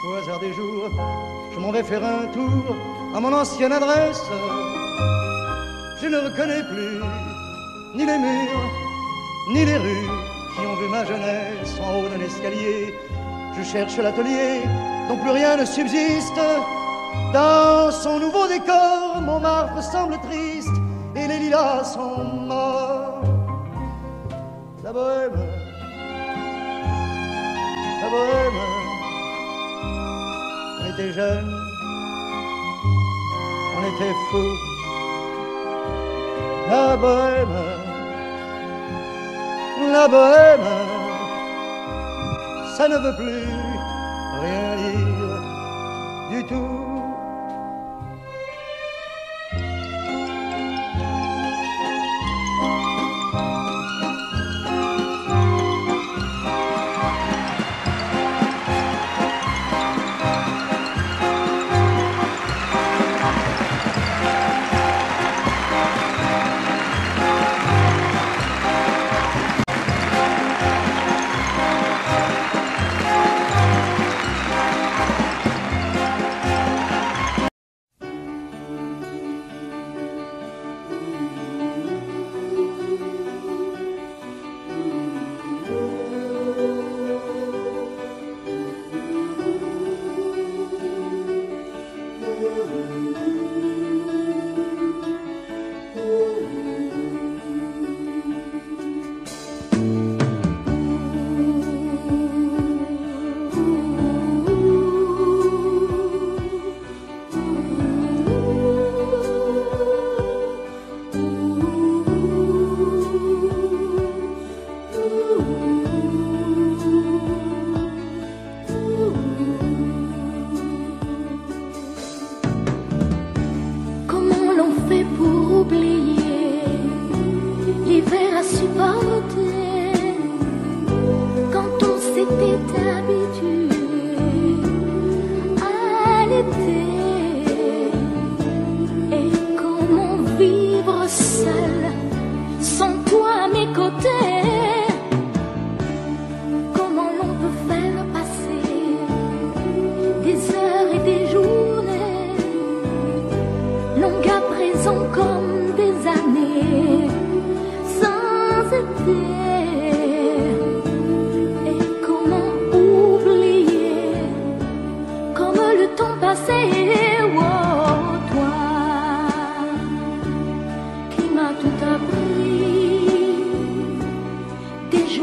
Au hasard des jours, je m'en vais faire un tour à mon ancienne adresse. Je ne reconnais plus ni les murs, ni les rues qui ont vu ma jeunesse en haut d'un escalier. Je cherche l'atelier dont plus rien ne subsiste. Dans son nouveau décor, Montmartre semble triste et les lilas sont morts. La bohème, on était jeunes, on était fous. La bohème, ça ne veut plus rien dire du tout.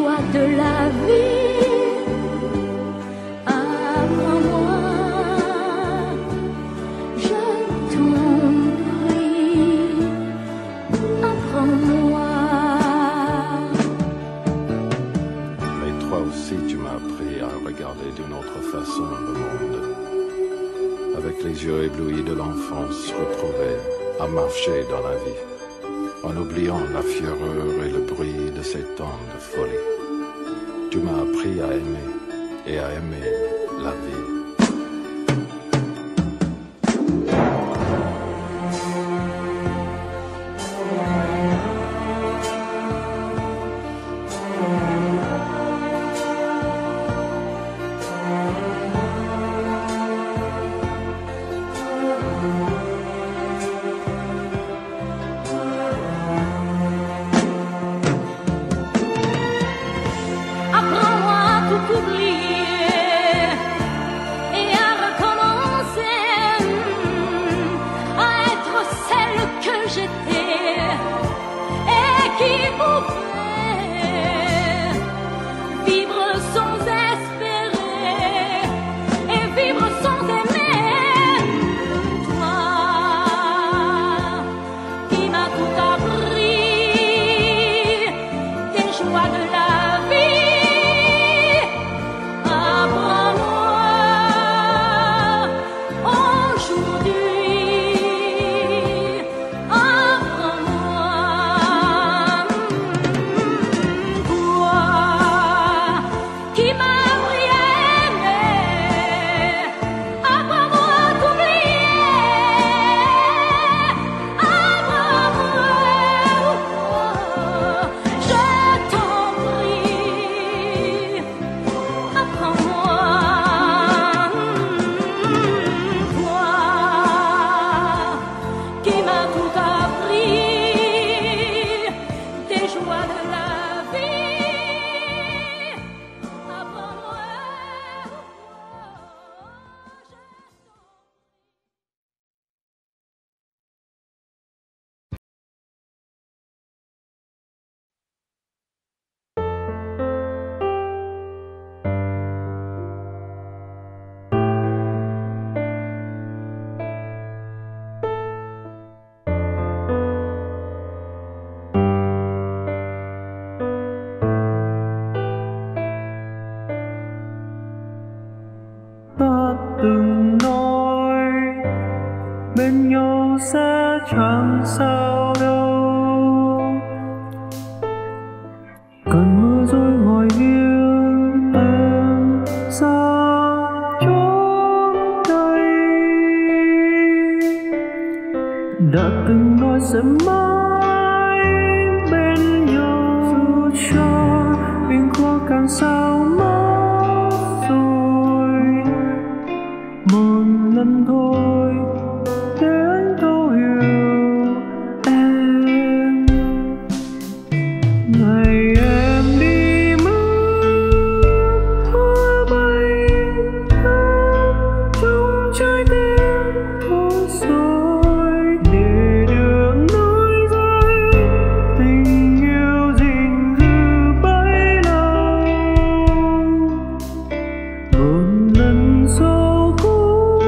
joies de la vie. Apprends-moi, je t'en prie, apprends-moi. Mais toi aussi tu m'as appris à regarder d'une autre façon le monde, avec les yeux éblouis de l'enfance retrouvée, à marcher dans la vie, en oubliant la fureur et le bruit de ces temps de folie. Tu m'as appris à aimer et à aimer la vie. Apprends-moi à tout oublier et à recommencer, à être celle que j'étais et qui pouvait vivre sans espérer et vivre sans aimer. Toi qui m'as tout appris, tes joies de la vie. Apprends-moi aujourd'hui, apprends-moi, toi qui m'as appris à aimer, apprends-moi à t'oublier, apprends-moi, je t'en prie, apprends-moi, toi qui m'as tout appris, des joies de la vie, apprends-moi. Ta từng nói bên nhau sẽ chẳng sao đâu, cơn mưa rồi ngồi yên em xa chốn đây, đã từng nói sẽ mãi bên nhau dù cho biển khó càng sao mất rồi, một lần thôi đến thấu hiểu em. Ngày em đi mất hoa bay thắm trong trái tim thôi rồi, để đường nối dây tình yêu gìn giữ bấy lâu. Một lần sau cuối,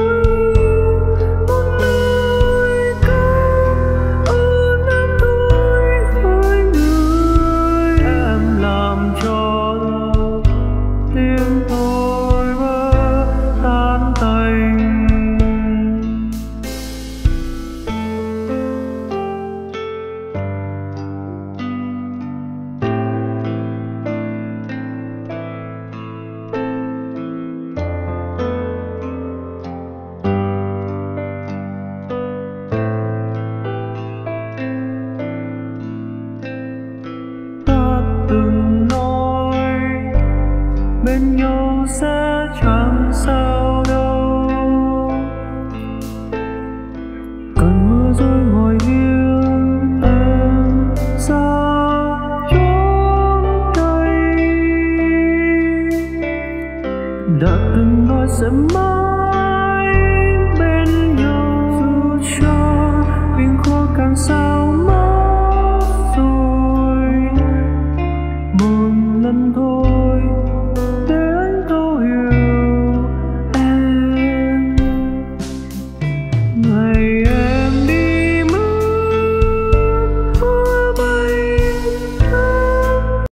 một lời cảm ơn em thôi hỡi người, em làm cho tiếng tôi vỡ tan tành. Ta từng nói bên nhau sẽ chẳng sao đâu, cơn mưa rồi ngồi yên em xa chốn đây, đã từng nói sẽ mãi bên nhau dù cho biển khó càng sao mất rồi, một lần thôi để anh thấu hiểu em. Ngày em đi mất hoa bay thơm.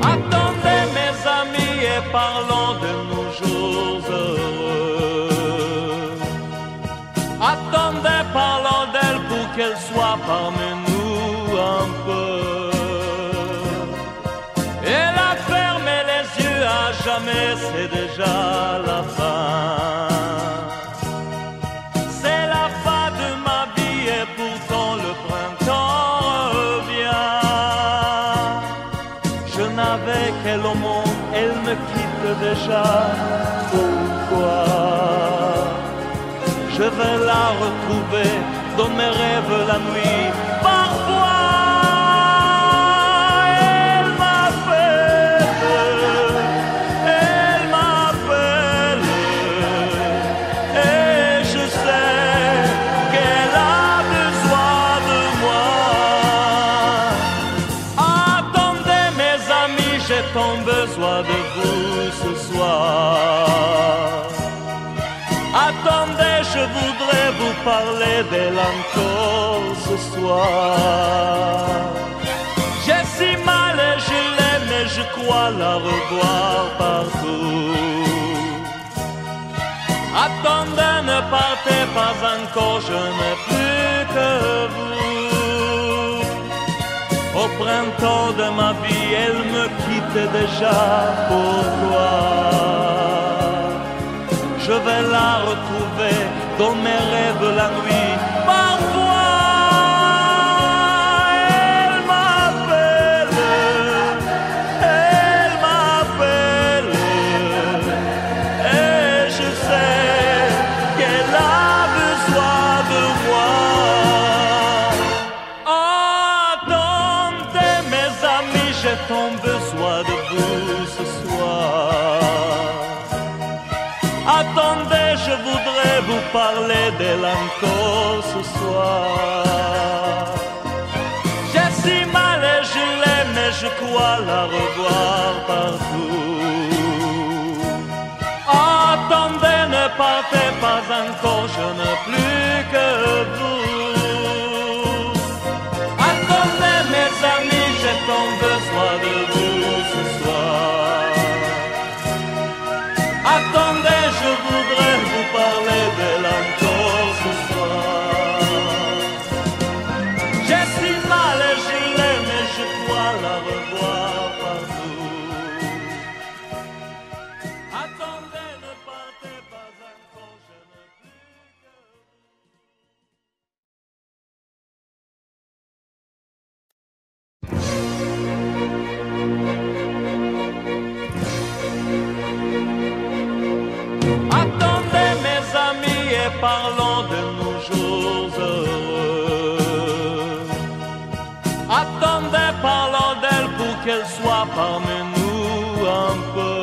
Attendez mes amis et parlons de nos jours heureux. Attendez, parlons d'elle pour qu'elle soit parmi nous un peu. Elle a fermé les yeux à jamais, c'est déjà la fin. C'est la fin de ma vie et pourtant le printemps revient. Je n'avais qu'elle au monde, elle me quitte déjà. Pourquoi? Je vais la retrouver dans mes rêves la nuit. Parfois, elle m'appelle, et je sais qu'elle a besoin de moi. Attendez mes amis, j'ai tant besoin de vous ce soir. Attendez, je voudrais vous parler d'elle encore ce soir. J'ai si mal et je l'aime et je crois la revoir partout. Attendez, ne partez pas encore, je n'ai plus que vous. Au printemps de ma vie, elle me quitte déjà. Pourquoi? Je vais la retrouver dans mes rêves la nuit. Parfois, elle m'appelle, et je sais qu'elle a besoin de moi. Attendez mes amis, j'ai tant besoin de vous ce soir. Attendez, je voudrais vous parler d'elle encore ce soir. J'ai si mal et je l'aime et je crois la revoir partout. Attendez, ne partez pas encore, je n'ai plus que vous. Attendez mes amis, j'ai tant besoin de vous ce soir. Attendez, je voudrais vous parler d'elle encore ce soir. J'ai si mal et je l'aime et je crois la revoir partout. Attendez, ne partez pas encore, je n'ai plus que vous. Attendez mes amis et parlons de nos jours heureux. Attendez, parlons d'elle pour qu'elle soit parmi nous un peu.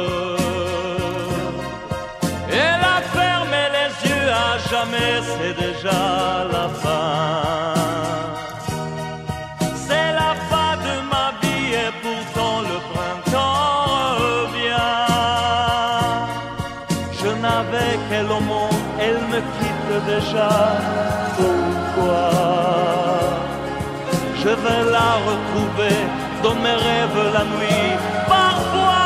Elle a fermé les yeux à jamais, c'est déjà la fin. C'est la fin de ma vie et pourtant le printemps revient. Je n'avais qu'elle au monde, elle me quitte déjà. Pourquoi? Je vais la retrouver dans mes rêves la nuit. Parfois,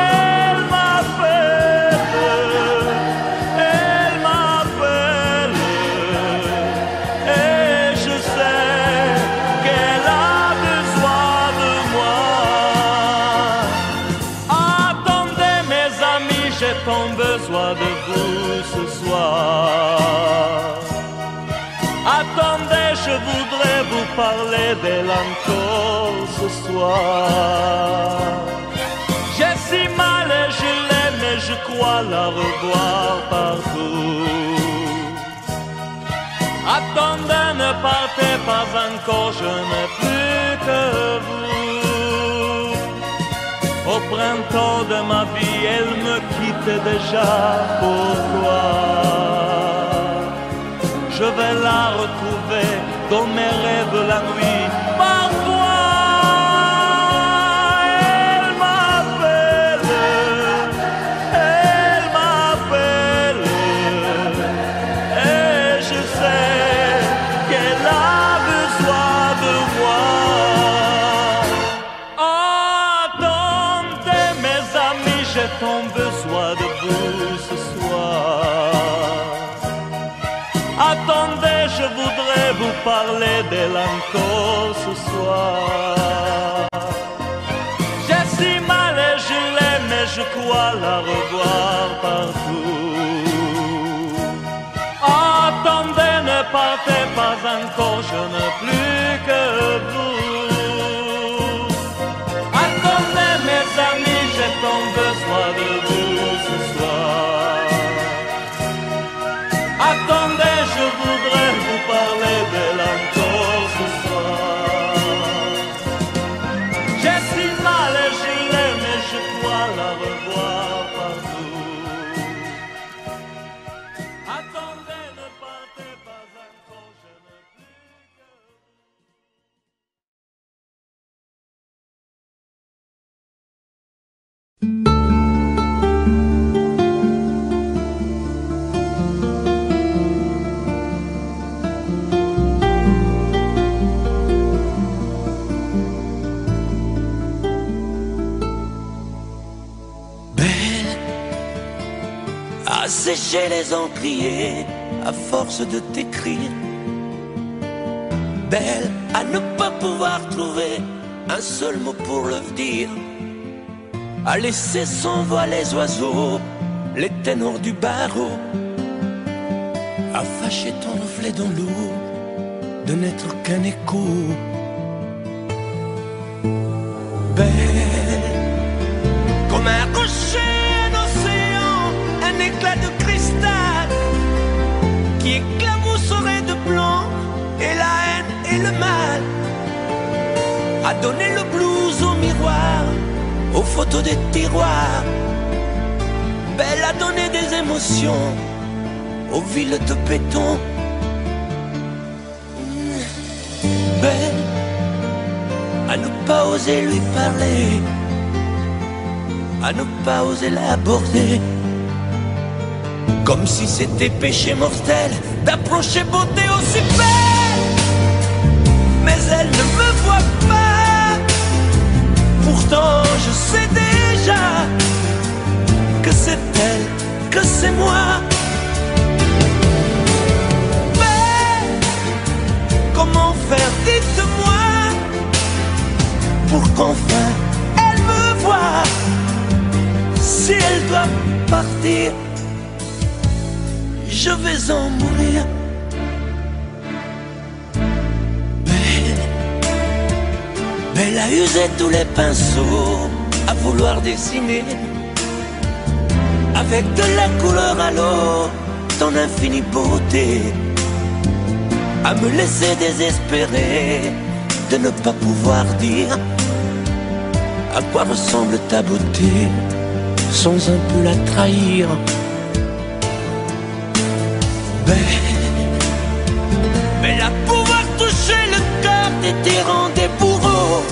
elle m'appelle, et je sais qu'elle a besoin de moi. Attendez mes amis, j'ai tant besoin de vous ce soir. Attendez, je voudrais vous parler d'elle encore ce soir. J'ai si mal et je l'aime et je crois la revoir partout. Attendez, ne partez pas encore, je n'ai plus que vous. Au printemps de ma vie, elle me quitte déjà. Pourquoi? je vais la retrouver dans mes rêves la nuit. Parfois, elle m'appelle, et je sais qu'elle a besoin de moi. Attendez mes amis, j'ai tant besoin de vous ce soir. Attendez, je voudrais vous parler d'elle encore ce soir. J'ai si mal et je l'aime et je crois la revoir partout. Attendez, ne partez pas encore, je n'ai plus que vous. Attendez mes amis, j'ai tant besoin de vous ce soir. Attendez, je voudrais vous parler d'elle encore ce soir. J'ai si mal et je l'aime et je crois la revoir partout. Attendez, ne partez pas encore, je n'ai plus que vous. Sécher les encriers à force de t'écrire. Belle à ne pas pouvoir trouver un seul mot pour le dire. À laisser sans voix les oiseaux, les ténors du barreau. À fâcher ton reflet dans l'eau, de n'être qu'un écho. Belle comme un rocher, un éclat de cristal qui éclabousserait de blanc et la haine et le mal, a donné le blues au miroir, aux photos des tiroirs. Belle a donné des émotions aux villes de béton. Belle à ne pas oser lui parler, à ne pas oser l'aborder, comme si c'était péché mortel d'approcher beauté aussi belle. Mais elle ne me voit pas, pourtant je sais déjà que c'est elle, que c'est moi. Mais comment faire, dites-moi, pour qu'enfin elle me voie. Si elle doit partir, je vais en mourir. Belle a usé tous les pinceaux à vouloir dessiner avec de la couleur à l'eau ton infinie beauté, à me laisser désespérer de ne pas pouvoir dire à quoi ressemble ta beauté sans un peu la trahir. Belle à pouvoir toucher le cœur des tyrans, des bourreaux,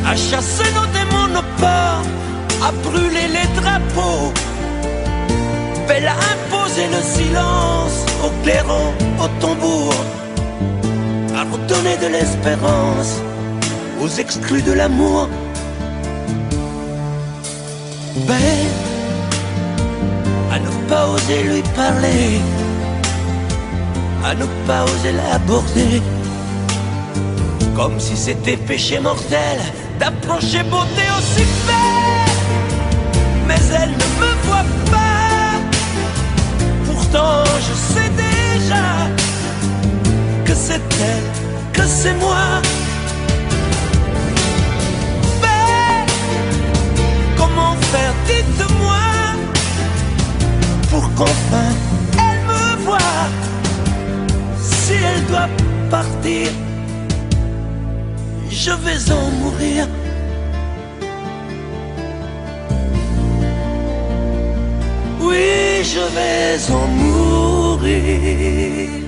à chasser nos démons, nos peurs, à brûler les drapeaux. Belle à imposer le silence aux clairons, aux tambours, à redonner de l'espérance aux exclus de l'amour. Belle à ne pas oser lui parler, à ne pas oser l'aborder, comme si c'était péché mortel d'approcher beauté aussi belle. Mais elle ne me voit pas, pourtant je sais déjà que c'est elle, que c'est moi. Belle, comment faire, dites-moi, pour qu'enfin elle me voie. Si elle doit partir, je vais en mourir. Oui, je vais en mourir. mourir.